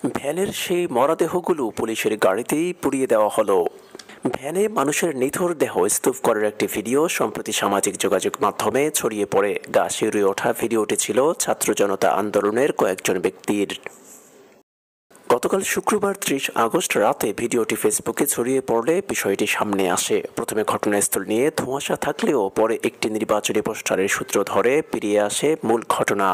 ভ্যানের সেই মরদেহগুলো পুলিশের গাড়িতেই পুড়িয়ে দেওয়া হলো। ভ্যানে মানুষের নিথর দেহ স্তূপ করার একটি ভিডিও সম্প্রতি সামাজিক যোগাযোগ মাধ্যমে ছড়িয়ে পড়ে। গা শিউরে ওঠা ভিডিওটি ছিল ছাত্র জনতা আন্দোলনের কয়েকজন ব্যক্তির। গতকাল শুক্রবার ৩০ আগস্ট রাতে ভিডিওটি ফেসবুকে ছড়িয়ে পড়লে বিষয়টি সামনে আসে। প্রথমে ঘটনাস্থল নিয়ে ধোঁয়াশা থাকলেও পরে একটি নির্বাচনী পোস্টারের সূত্র ধরে বেরিয়ে আসে মূল ঘটনা।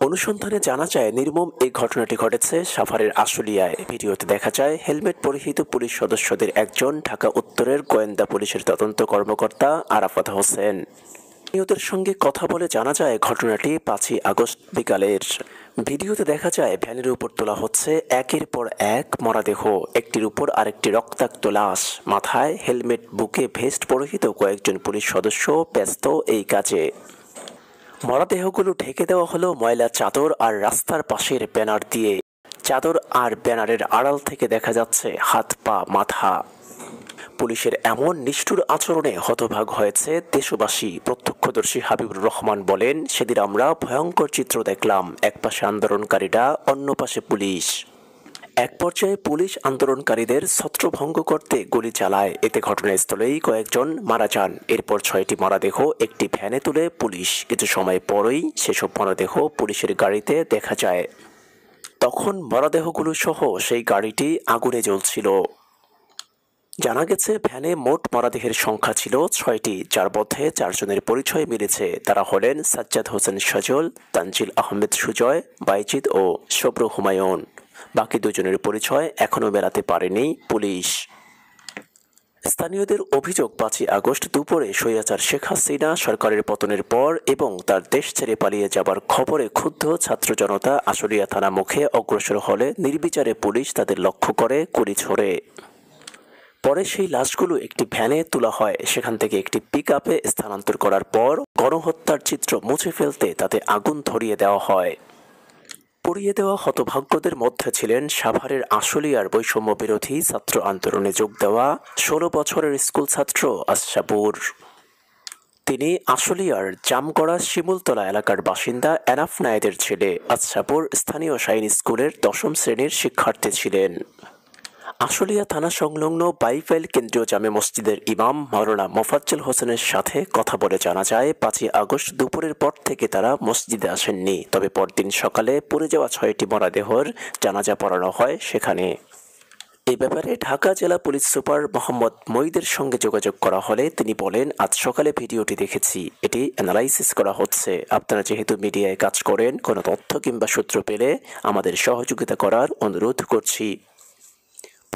অনুসন্ধানে জানা যায়, নির্মম এই ঘটনাটি ঘটেছে সাভারের আশুলিয়ায়। ভিডিওতে দেখা যায় হেলমেট পরিহিত পুলিশ সদস্যদের একজন ঢাকা উত্তরের গোয়েন্দা পুলিশের তদন্ত কর্মকর্তা আরাফাত হোসেন। স্থানীয়দের সঙ্গে কথা বলে জানা যায় ঘটনাটি ৫ই আগস্ট বিকালের। ভিডিওতে দেখা যায় ভ্যানের উপর তোলা হচ্ছে একের পর এক মরদেহ, একটির উপর আরেকটি রক্তাক্ত লাশ। মাথায় হেলমেট, বুকে ভেস্ট পরিহিত কয়েকজন পুলিশ সদস্য ব্যস্ত এই কাজে। মরদেহগুলো ঢেকে দেওয়া হলো ময়লা চাদর আর রাস্তার পাশের ব্যানার দিয়ে। চাদর আর ব্যানারের আড়াল থেকে দেখা যাচ্ছে হাত, পা, মাথা। পুলিশের এমন নিষ্ঠুর আচরণে হতভাগ হয়েছে দেশবাসী। প্রত্যক্ষদর্শী হাবিবুর রহমান বলেন, সেদিন আমরা ভয়ঙ্কর চিত্র দেখলাম। এক পাশে আন্দোলনকারীরা, অন্য পাশে পুলিশ। এক পর্যায়ে পুলিশ আন্দোলনকারীদের ছত্রভঙ্গ করতে গুলি চালায়। এতে ঘটনাস্থলেই কয়েকজন মারা যান। এরপর ৬টি মরদেহ একটি ভ্যানে তুলে পুলিশ। কিছু সময় পরই সেসব মরদেহ পুলিশের গাড়িতে দেখা যায়। তখন মরদেহগুলো সহ সেই গাড়িটি আগুনে জ্বলছিল। জানা গেছে ভ্যানে মোট মরদেহের সংখ্যা ছিল ৬টি, যার মধ্যে ৪ জনের পরিচয় মিলেছে। তারা হলেন সাজ্জাদ হোসেন সজল, তানজিল আহমেদ সুজয়, বাইজিদ ও সব্র হুমায়ুন। বাকি ২ জনের পরিচয় এখনও মেলাতে পারেনি পুলিশ। স্থানীয়দের অভিযোগ, ৫ই আগস্ট দুপুরে স্বৈরাচার শেখ হাসিনা সরকারের পতনের পর এবং তার দেশ ছেড়ে পালিয়ে যাবার খবরে ক্ষুব্ধ ছাত্র জনতা আশুলিয়া থানা মুখে অগ্রসর হলে নির্বিচারে পুলিশ তাদের লক্ষ্য করে গুলি ছোড়ে। পরে সেই লাশগুলো একটি ভ্যানে তোলা হয়। সেখান থেকে একটি পিকআপে স্থানান্তর করার পর গণহত্যার চিত্র মুছে ফেলতে তাতে আগুন ধরিয়ে দেওয়া হয়। পুড়িয়ে দেওয়া হতভাগ্যদের মধ্যে ছিলেন সাভারের আশুলিয়ার বৈষম্য বিরোধী ছাত্র আন্দোলনে যোগ দেওয়া ১৬ বছরের স্কুল ছাত্র আশরাফুর। তিনি আশুলিয়ার জামগড়া শিমুলতলা এলাকার বাসিন্দা এনাফ নায়েদের ছেলে। আশরাফুর স্থানীয় শাইন স্কুলের ১০ম শ্রেণীর শিক্ষার্থী ছিলেন। আশুলিয়া থানা সংলগ্ন বাইফেল কেন্দ্রীয় জামে মসজিদের ইমাম মাওলানা মোফাজ্জল হোসেনের সাথে কথা বলে জানা যায়, ৫ই আগস্ট দুপুরের পর থেকে তারা মসজিদে আসেননি। তবে পরদিন সকালে পুড়ে যাওয়া ৬টি মরদেহর জানাজা পড়ানো হয় সেখানে। এ ব্যাপারে ঢাকা জেলা পুলিশ সুপার মোহাম্মদ মঈদের সঙ্গে যোগাযোগ করা হলে তিনি বলেন, আজ সকালে ভিডিওটি দেখেছি, এটি অ্যানালাইসিস করা হচ্ছে। আপনারা যেহেতু মিডিয়ায় কাজ করেন, কোনো তথ্য কিংবা সূত্র পেলে আমাদের সহযোগিতা করার অনুরোধ করছি।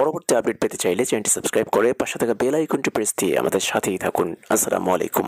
পরবর্তী আপডেট পেতে চাইলে চ্যানেলটি সাবস্ক্রাইব করে পাশে থাকা বেল আইকনটি প্রেস দিয়ে আমাদের সাথেই থাকুন। আসসালামু আলাইকুম।